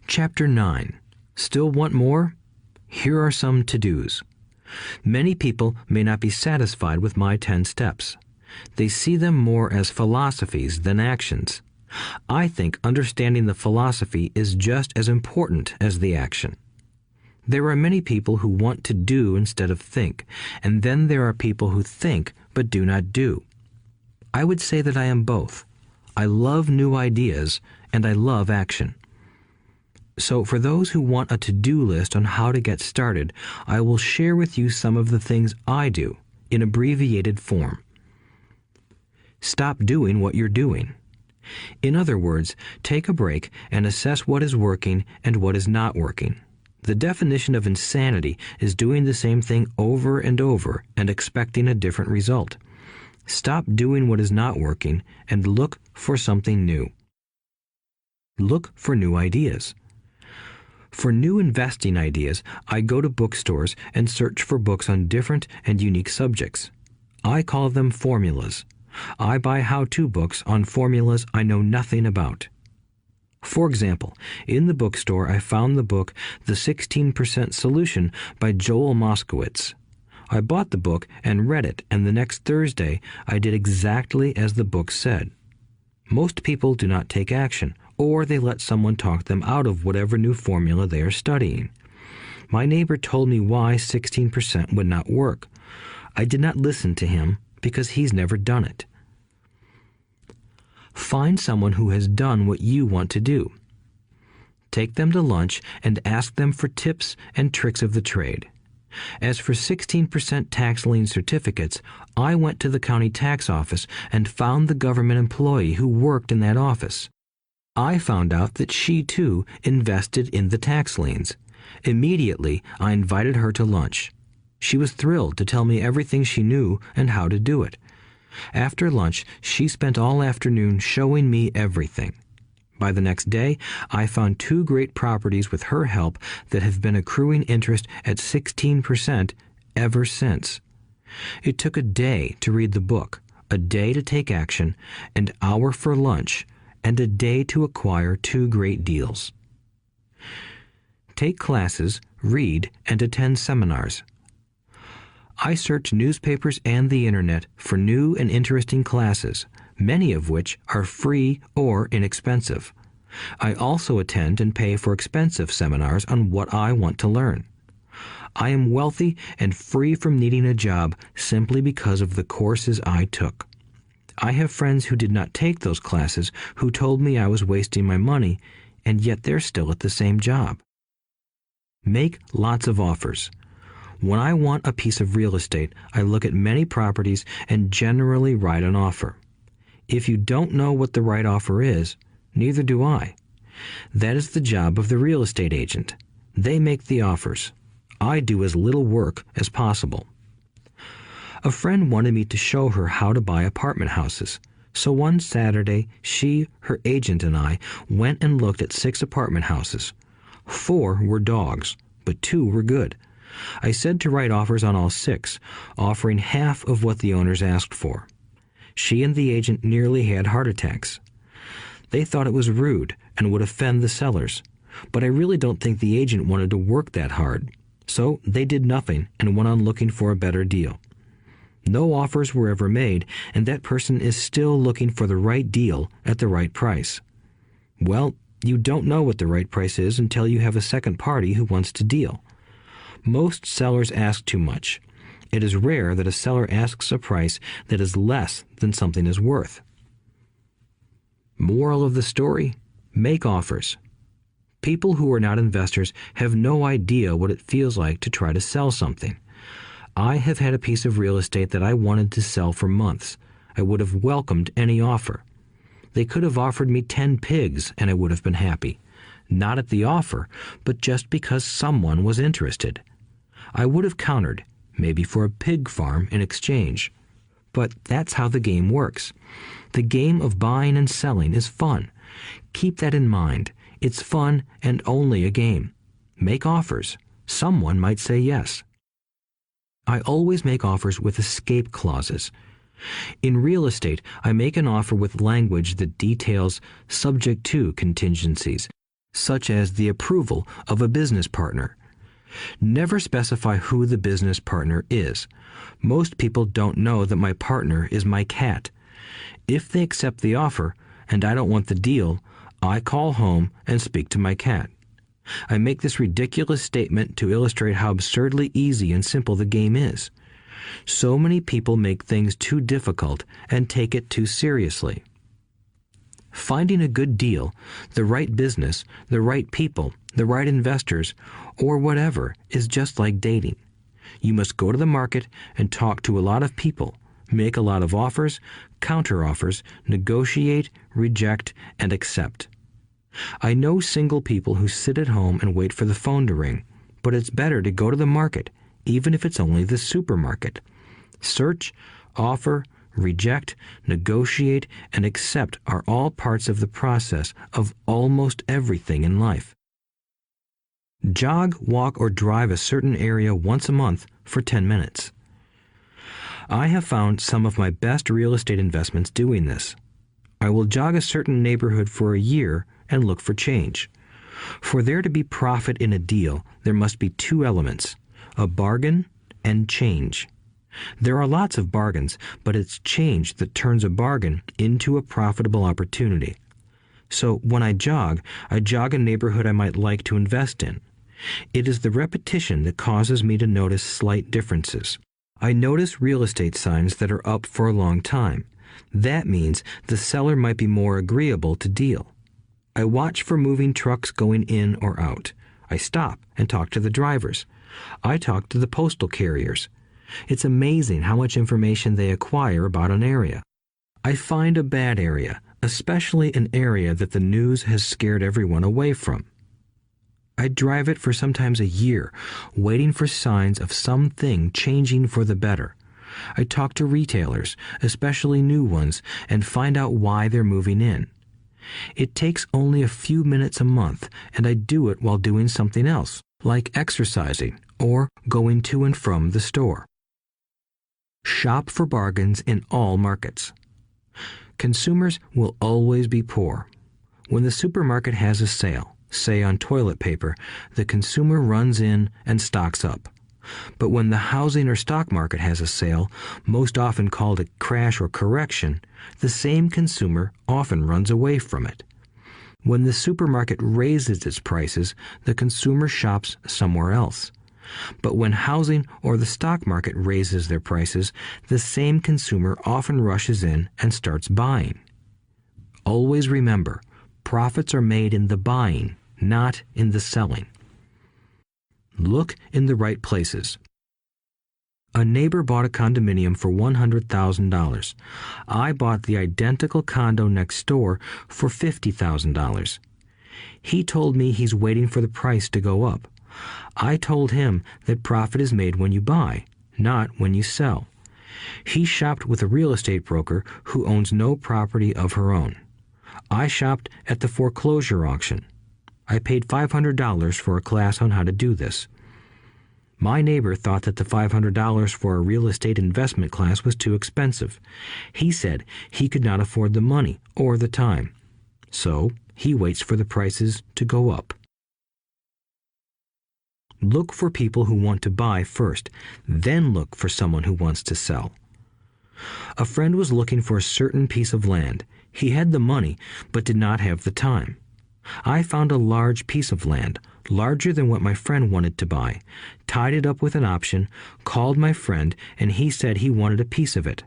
Chapter 9. Still want more? Here are some to-dos. Many people may not be satisfied with my 10 steps. They see them more as philosophies than actions. I think understanding the philosophy is just as important as the action. There are many people who want to do instead of think, and then there are people who think but do not do. I would say that I am both. I love new ideas, and I love action. So for those who want a to-do list on how to get started, I will share with you some of the things I do in abbreviated form. Stop doing what you're doing. In other words, take a break and assess what is working and what is not working. The definition of insanity is doing the same thing over and over and expecting a different result. Stop doing what is not working and look for something new. Look for new ideas. For new investing ideas, I go to bookstores and search for books on different and unique subjects. I call them formulas. I buy how-to books on formulas I know nothing about. For example, in the bookstore I found the book The 16% Solution by Joel Moskowitz. I bought the book and read it, and the next Thursday I did exactly as the book said. Most people do not take action, or they let someone talk them out of whatever new formula they are studying. My neighbor told me why 16% would not work. I did not listen to him because he's never done it. Find someone who has done what you want to do. Take them to lunch and ask them for tips and tricks of the trade. As for 16% tax lien certificates, I went to the county tax office and found the government employee who worked in that office. I found out that she, too, invested in the tax liens. Immediately, I invited her to lunch. She was thrilled to tell me everything she knew and how to do it. After lunch, she spent all afternoon showing me everything. By the next day, I found 2 great properties with her help that have been accruing interest at 16% ever since. It took a day to read the book, a day to take action, an hour for lunch, and a day to acquire 2 great deals. Take classes, read, and attend seminars. I search newspapers and the internet for new and interesting classes, many of which are free or inexpensive. I also attend and pay for expensive seminars on what I want to learn. I am wealthy and free from needing a job simply because of the courses I took. I have friends who did not take those classes who told me I was wasting my money, and yet they're still at the same job. Make lots of offers. When I want a piece of real estate, I look at many properties and generally write an offer. If you don't know what the right offer is, neither do I. That is the job of the real estate agent. They make the offers. I do as little work as possible. A friend wanted me to show her how to buy apartment houses. So one Saturday, she, her agent, and I went and looked at 6 apartment houses. 4 were dogs, but 2 were good. I said to write offers on all 6, offering half of what the owners asked for. She and the agent nearly had heart attacks. They thought it was rude and would offend the sellers, but I really don't think the agent wanted to work that hard. So they did nothing and went on looking for a better deal. No offers were ever made, and that person is still looking for the right deal at the right price. Well, you don't know what the right price is until you have a second party who wants to deal. Most sellers ask too much. It is rare that a seller asks a price that is less than something is worth. Moral of the story: make offers. People who are not investors have no idea what it feels like to try to sell something. I have had a piece of real estate that I wanted to sell for months. I would have welcomed any offer. They could have offered me 10 pigs and I would have been happy. Not at the offer, but just because someone was interested. I would have countered, maybe for a pig farm in exchange. But that's how the game works. The game of buying and selling is fun. Keep that in mind. It's fun and only a game. Make offers. Someone might say yes. I always make offers with escape clauses. In real estate, I make an offer with language that details subject to contingencies. such as the approval of a business partner. Never specify who the business partner is. Most people don't know that my partner is my cat. If they accept the offer and I don't want the deal, I call home and speak to my cat. I make this ridiculous statement to illustrate how absurdly easy and simple the game is. So many people make things too difficult and take it too seriously. Finding a good deal, the right business, the right people, the right investors, or whatever is just like dating. You must go to the market and talk to a lot of people, make a lot of offers, counter-offers, negotiate, reject, and accept. I know single people who sit at home and wait for the phone to ring, but it's better to go to the market, even if it's only the supermarket. Search, offer, reject, negotiate, and accept are all parts of the process of almost everything in life. Jog, walk, or drive a certain area once a month for 10 minutes. I have found some of my best real estate investments doing this. I will jog a certain neighborhood for a year and look for change. For there to be profit in a deal, there must be two elements, a bargain and change. There are lots of bargains, but it's change that turns a bargain into a profitable opportunity. So when I jog a neighborhood I might like to invest in. It is the repetition that causes me to notice slight differences. I notice real estate signs that are up for a long time. That means the seller might be more agreeable to deal. I watch for moving trucks going in or out. I stop and talk to the drivers. I talk to the postal carriers. It's amazing how much information they acquire about an area. I find a bad area, especially an area that the news has scared everyone away from. I drive it for sometimes a year, waiting for signs of something changing for the better. I talk to retailers, especially new ones, and find out why they're moving in. It takes only a few minutes a month, and I do it while doing something else, like exercising or going to and from the store. Shop for bargains in all markets. Consumers will always be poor. When the supermarket has a sale, say on toilet paper, the consumer runs in and stocks up. But when the housing or stock market has a sale, most often called a crash or correction, the same consumer often runs away from it. When the supermarket raises its prices, the consumer shops somewhere else. But when housing or the stock market raises their prices, the same consumer often rushes in and starts buying. Always remember, profits are made in the buying, not in the selling. Look in the right places. A neighbor bought a condominium for $100,000. I bought the identical condo next door for $50,000. He told me he's waiting for the price to go up. I told him that profit is made when you buy, not when you sell. He shopped with a real estate broker who owns no property of her own. I shopped at the foreclosure auction. I paid $500 for a class on how to do this. My neighbor thought that the $500 for a real estate investment class was too expensive. He said he could not afford the money or the time. So he waits for the prices to go up. Look for people who want to buy first, then look for someone who wants to sell. A friend was looking for a certain piece of land. He had the money, but did not have the time. I found a large piece of land, larger than what my friend wanted to buy, tied it up with an option, called my friend, and he said he wanted a piece of it.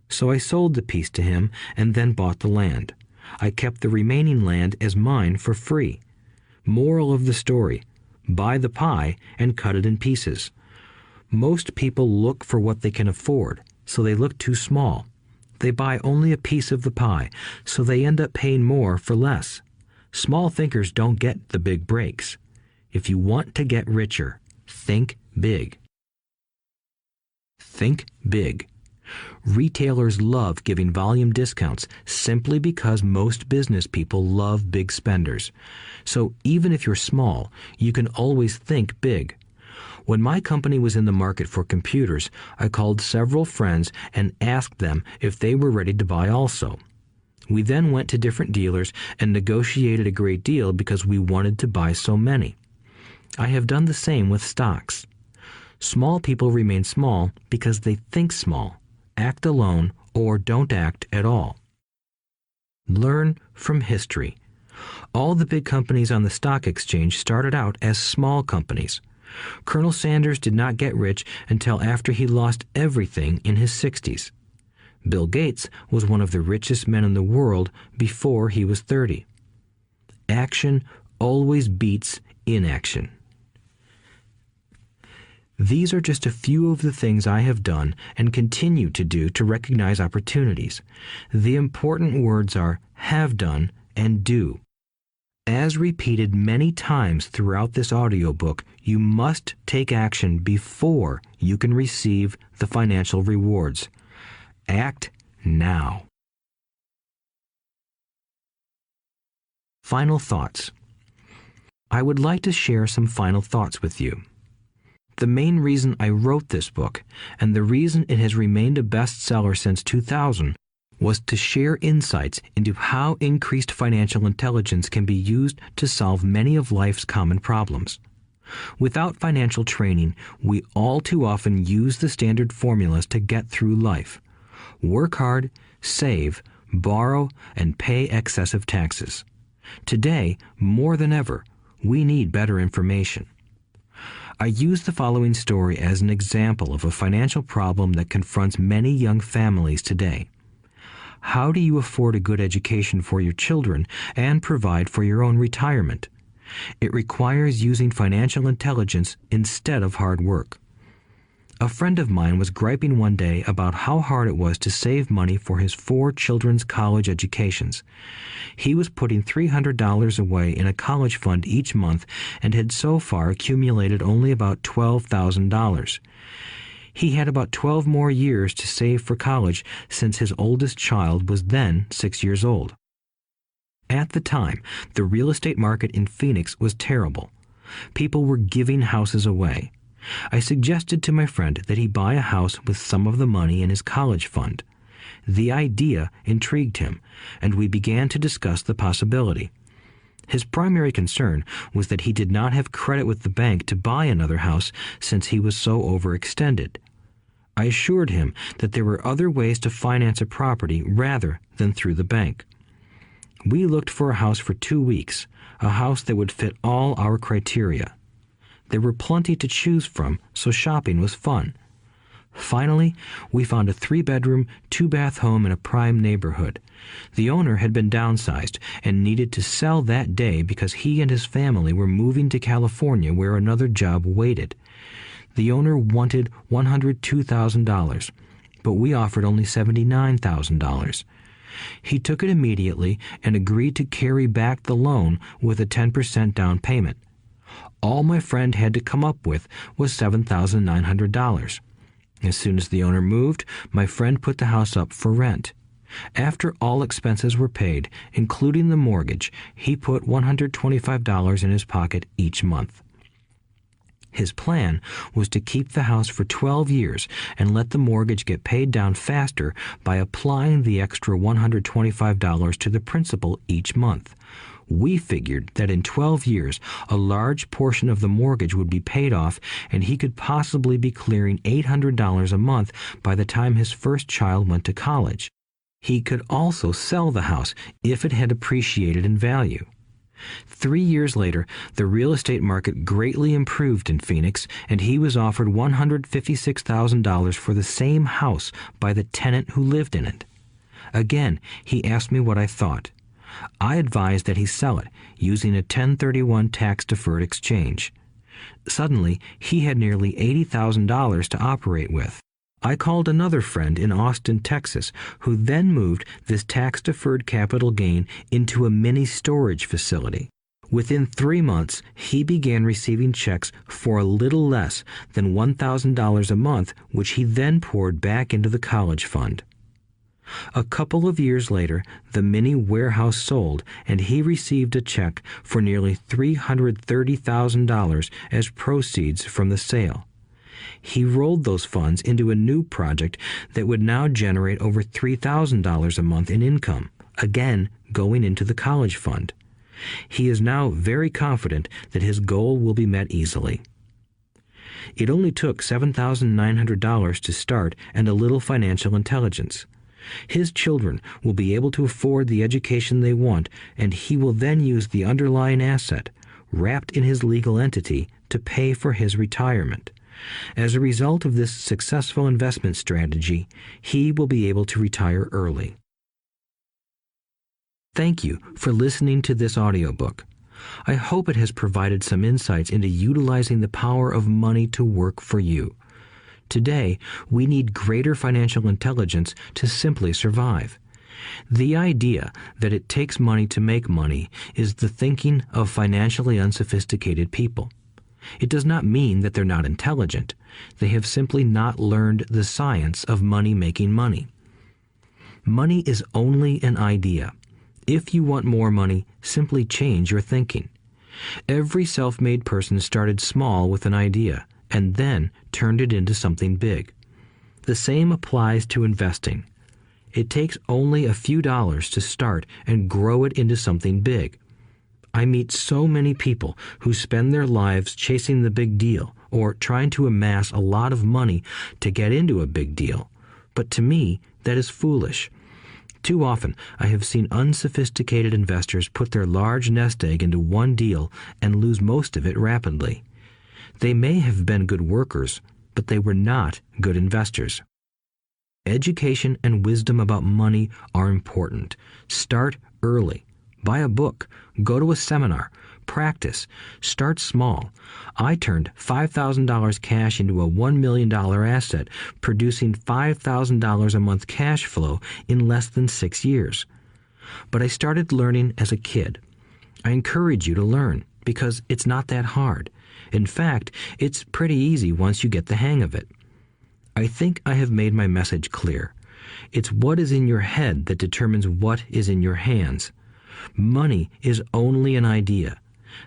So I sold the piece to him and then bought the land. I kept the remaining land as mine for free. Moral of the story: buy the pie and cut it in pieces. Most people look for what they can afford, so they look too small. They buy only a piece of the pie, so they end up paying more for less. Small thinkers don't get the big breaks. If you want to get richer, think big. Think big. Retailers love giving volume discounts simply because most business people love big spenders. So even if you're small, you can always think big. When my company was in the market for computers, I called several friends and asked them if they were ready to buy also. We then went to different dealers and negotiated a great deal because we wanted to buy so many. I have done the same with stocks. Small people remain small because they think small, act alone, or don't act at all. Learn from history. All the big companies on the stock exchange started out as small companies. Colonel Sanders did not get rich until after he lost everything in his 60s. Bill Gates was one of the richest men in the world before he was 30. Action always beats inaction. These are just a few of the things I have done and continue to do to recognize opportunities. The important words are have done and do. As repeated many times throughout this audiobook, you must take action before you can receive the financial rewards. Act now. Final thoughts. I would like to share some final thoughts with you. The main reason I wrote this book, and the reason it has remained a bestseller since 2000, was to share insights into how increased financial intelligence can be used to solve many of life's common problems. Without financial training, we all too often use the standard formulas to get through life. Work hard, save, borrow, and pay excessive taxes. Today, more than ever, we need better information. I use the following story as an example of a financial problem that confronts many young families today. How do you afford a good education for your children and provide for your own retirement? It requires using financial intelligence instead of hard work. A friend of mine was griping one day about how hard it was to save money for his 4 children's college educations. He was putting $300 away in a college fund each month and had so far accumulated only about $12,000. He had about 12 more years to save for college since his oldest child was then 6 years old. At the time, the real estate market in Phoenix was terrible. People were giving houses away. I suggested to my friend that he buy a house with some of the money in his college fund. The idea intrigued him, and we began to discuss the possibility. His primary concern was that he did not have credit with the bank to buy another house since he was so overextended. I assured him that there were other ways to finance a property rather than through the bank. We looked for a house for 2 weeks, a house that would fit all our criteria. There were plenty to choose from, so shopping was fun. Finally, we found a 3-bedroom, 2-bath home in a prime neighborhood. The owner had been downsized and needed to sell that day because he and his family were moving to California where another job waited. The owner wanted $102,000, but we offered only $79,000. He took it immediately and agreed to carry back the loan with a 10% down payment. All my friend had to come up with was $7,900. As soon as the owner moved, my friend put the house up for rent. After all expenses were paid, including the mortgage, he put $125 in his pocket each month. His plan was to keep the house for 12 years and let the mortgage get paid down faster by applying the extra $125 to the principal each month. We figured that in 12 years, a large portion of the mortgage would be paid off and he could possibly be clearing $800 a month by the time his first child went to college. He could also sell the house if it had appreciated in value. 3 years later, the real estate market greatly improved in Phoenix, and he was offered $156,000 for the same house by the tenant who lived in it. Again, he asked me what I thought. I advised that he sell it, using a 1031 tax-deferred exchange. Suddenly, he had nearly $80,000 to operate with. I called another friend in Austin, Texas, who then moved this tax-deferred capital gain into a mini storage facility. Within 3 months, he began receiving checks for a little less than $1,000 a month, which he then poured back into the college fund. A couple of years later, the mini warehouse sold, and he received a check for nearly $330,000 as proceeds from the sale. He rolled those funds into a new project that would now generate over $3,000 a month in income. again going into the college fund. He is now very confident that his goal will be met easily. It only took $7,900 to start and a little financial intelligence. His children will be able to afford the education they want, and he will then use the underlying asset, wrapped in his legal entity, to pay for his retirement. As a result of this successful investment strategy, he will be able to retire early. Thank you for listening to this audiobook. I hope it has provided some insights into utilizing the power of money to work for you. Today, we need greater financial intelligence to simply survive. The idea that it takes money to make money is the thinking of financially unsophisticated people. It does not mean that they're not intelligent. They have simply not learned the science of money making money. Money is only an idea. If you want more money, simply change your thinking. Every self-made person started small with an idea and then turned it into something big. The same applies to investing. It takes only a few dollars to start and grow it into something big. I meet so many people who spend their lives chasing the big deal or trying to amass a lot of money to get into a big deal. But to me, that is foolish. Too often, I have seen unsophisticated investors put their large nest egg into one deal and lose most of it rapidly. They may have been good workers, but they were not good investors. Education and wisdom about money are important. Start early. Buy a book. Go to a seminar. Practice. Start small. I turned $5,000 cash into a $1 million asset, producing $5,000 a month cash flow in less than 6 years. But I started learning as a kid. I encourage you to learn because it's not that hard. In fact, it's pretty easy once you get the hang of it. I think I have made my message clear. It's what is in your head that determines what is in your hands. Money is only an idea.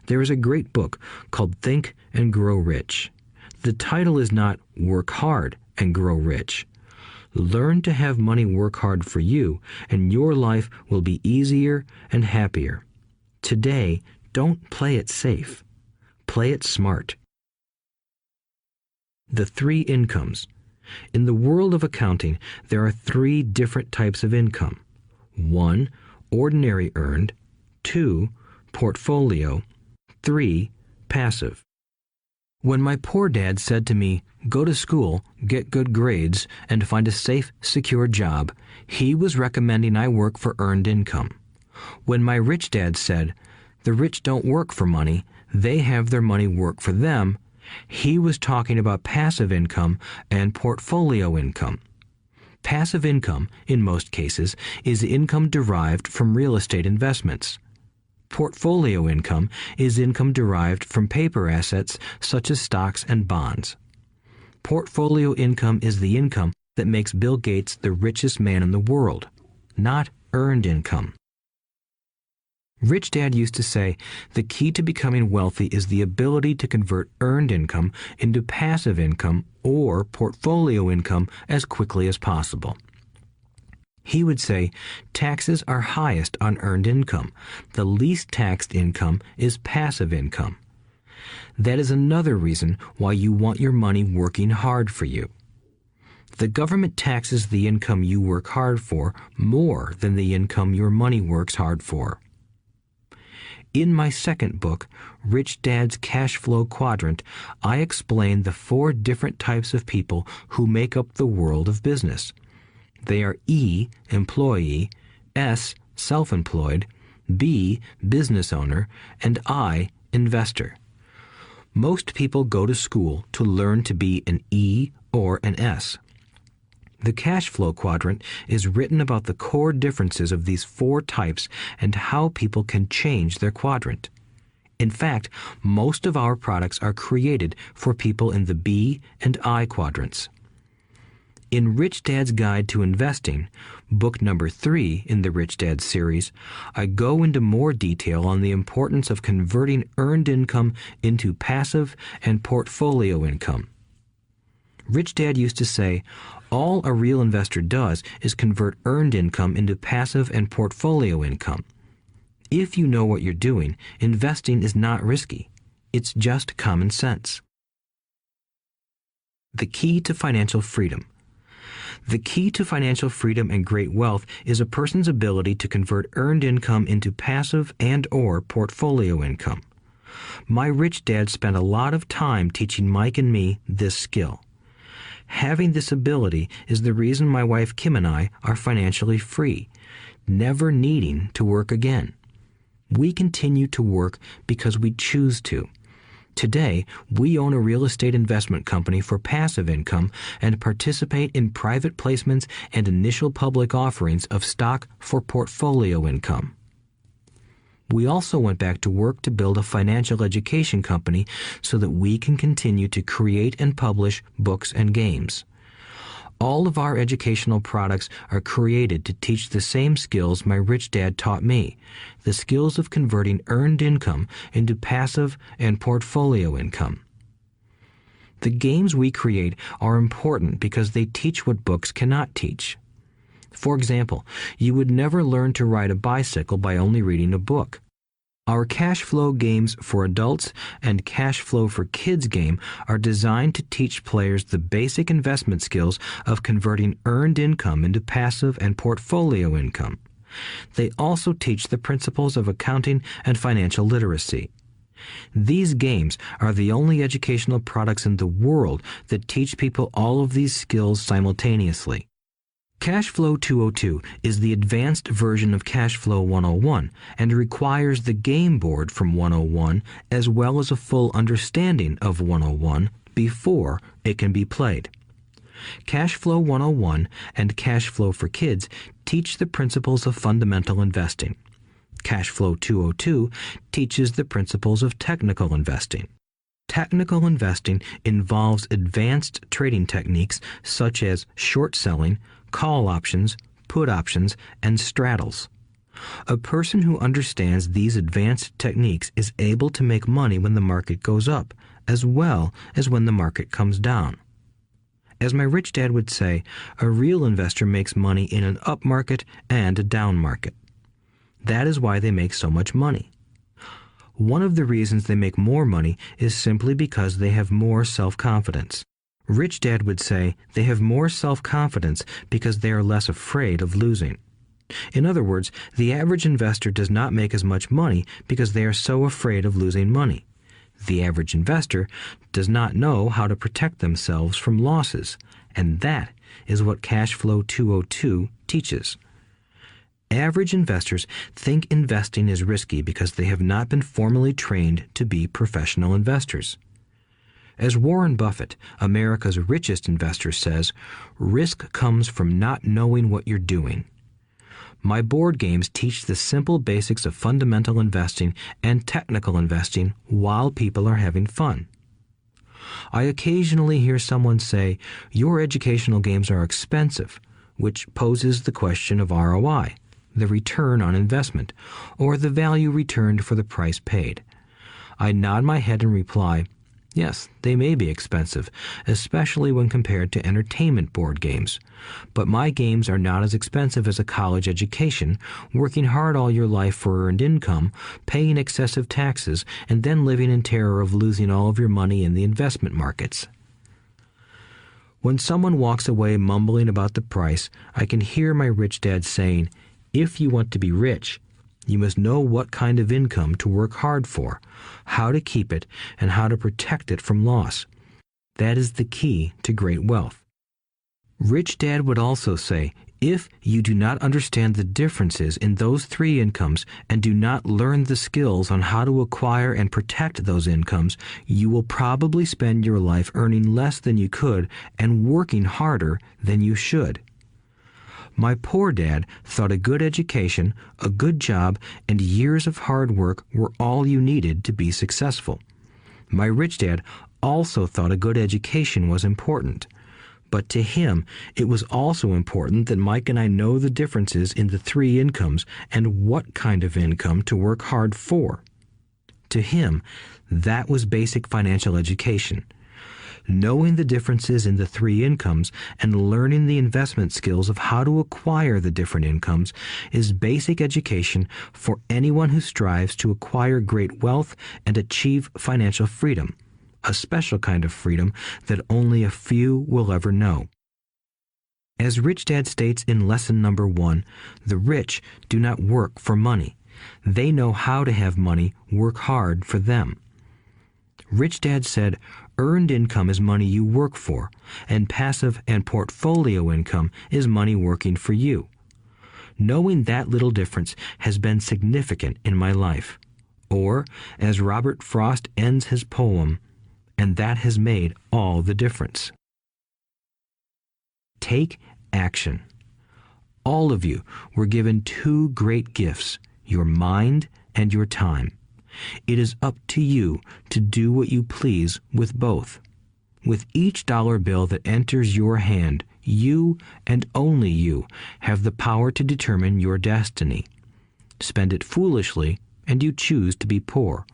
There is a great book called Think and Grow Rich. The title is not Work Hard and Grow Rich. Learn to have money work hard for you, and your life will be easier and happier. Today, don't play it safe. Play it smart. The 3 incomes. In the world of accounting, there are 3 different types of income. 1, ordinary earned. 2, portfolio. 3, passive. When my poor dad said to me, "Go to school, get good grades, and find a safe, secure job," he was recommending I work for earned income. When my rich dad said, "The rich don't work for money, they have their money work for them," he was talking about passive income and portfolio income. Passive income, in most cases, is income derived from real estate investments. Portfolio income is income derived from paper assets such as stocks and bonds. Portfolio income is the income that makes Bill Gates the richest man in the world, not earned income. Rich Dad used to say, the key to becoming wealthy is the ability to convert earned income into passive income or portfolio income as quickly as possible. He would say, taxes are highest on earned income. The least taxed income is passive income. That is another reason why you want your money working hard for you. The government taxes the income you work hard for more than the income your money works hard for. In my second book, Rich Dad's Cash Flow Quadrant, I explain the 4 different types of people who make up the world of business. They are E, employee, S, self-employed, B, business owner, and I, investor. Most people go to school to learn to be an E or an S. The cash flow quadrant is written about the core differences of these 4 types and how people can change their quadrant. In fact, most of our products are created for people in the B and I quadrants. In Rich Dad's Guide to Investing, book number 3 in the Rich Dad series, I go into more detail on the importance of converting earned income into passive and portfolio income. Rich Dad used to say, all a real investor does is convert earned income into passive and portfolio income. If you know what you're doing, investing is not risky. It's just common sense. The key to financial freedom. The key to financial freedom and great wealth is a person's ability to convert earned income into passive and/or portfolio income. My rich dad spent a lot of time teaching Mike and me this skill. Having this ability is the reason my wife Kim and I are financially free, never needing to work again. We continue to work because we choose to. Today, we own a real estate investment company for passive income and participate in private placements and initial public offerings of stock for portfolio income. We also went back to work to build a financial education company so that we can continue to create and publish books and games. All of our educational products are created to teach the same skills my rich dad taught me, the skills of converting earned income into passive and portfolio income. The games we create are important because they teach what books cannot teach. For example, you would never learn to ride a bicycle by only reading a book. Our cash flow games for adults and cash flow for kids game are designed to teach players the basic investment skills of converting earned income into passive and portfolio income. They also teach the principles of accounting and financial literacy. These games are the only educational products in the world that teach people all of these skills simultaneously. Cashflow 202 is the advanced version of Cashflow 101 and requires the game board from 101 as well as a full understanding of 101 before it can be played. Cashflow 101 and Cashflow for Kids teach the principles of fundamental investing. Cashflow 202 teaches the principles of technical investing. Technical investing involves advanced trading techniques such as short selling, call options, put options, and straddles. A person who understands these advanced techniques is able to make money when the market goes up, as well as when the market comes down. As my rich dad would say, a real investor makes money in an up market and a down market. That is why they make so much money. One of the reasons they make more money is simply because they have more self-confidence. Rich Dad would say they have more self-confidence because they are less afraid of losing. In other words, the average investor does not make as much money because they are so afraid of losing money. The average investor does not know how to protect themselves from losses, and that is what Cashflow 202 teaches. Average investors think investing is risky because they have not been formally trained to be professional investors. As Warren Buffett, America's richest investor, says, risk comes from not knowing what you're doing. My board games teach the simple basics of fundamental investing and technical investing while people are having fun. I occasionally hear someone say, your educational games are expensive, which poses the question of ROI, the return on investment, or the value returned for the price paid. I nod my head and reply, yes, they may be expensive, especially when compared to entertainment board games. But my games are not as expensive as a college education, working hard all your life for earned income, paying excessive taxes, and then living in terror of losing all of your money in the investment markets. When someone walks away mumbling about the price, I can hear my rich dad saying, if you want to be rich, you must know what kind of income to work hard for, how to keep it, and how to protect it from loss. That is the key to great wealth. Rich Dad would also say, if you do not understand the differences in those three incomes and do not learn the skills on how to acquire and protect those incomes, you will probably spend your life earning less than you could and working harder than you should. My poor dad thought a good education, a good job, and years of hard work were all you needed to be successful. My rich dad also thought a good education was important. But to him, it was also important that Mike and I know the differences in the three incomes and what kind of income to work hard for. To him, that was basic financial education. Knowing the differences in the three incomes and learning the investment skills of how to acquire the different incomes is basic education for anyone who strives to acquire great wealth and achieve financial freedom, a special kind of freedom that only a few will ever know. As Rich Dad states in lesson number 1, the rich do not work for money. They know how to have money work hard for them. Rich Dad said, earned income is money you work for, and passive and portfolio income is money working for you. Knowing that little difference has been significant in my life. Or, as Robert Frost ends his poem, and that has made all the difference. Take action. All of you were given two great gifts, your mind and your time. It is up to you to do what you please with both. With each dollar bill that enters your hand, you and only you have the power to determine your destiny. Spend it foolishly, and you choose to be poor.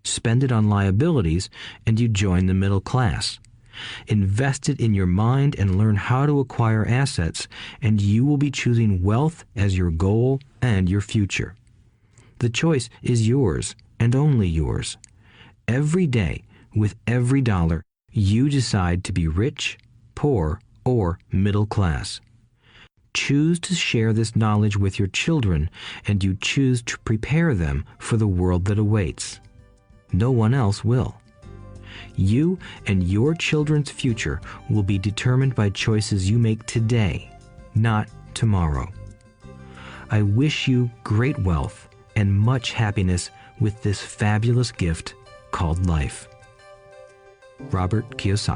Spend it on liabilities, and you join the middle class. Invest it in your mind and learn how to acquire assets, and you will be choosing wealth as your goal and your future. The choice is yours and only yours. Every day, with every dollar, you decide to be rich, poor, or middle class. Choose to share this knowledge with your children, and you choose to prepare them for the world that awaits. No one else will. You and your children's future will be determined by choices you make today, not tomorrow. I wish you great wealth and much happiness with this fabulous gift called life. Robert Kiyosaki.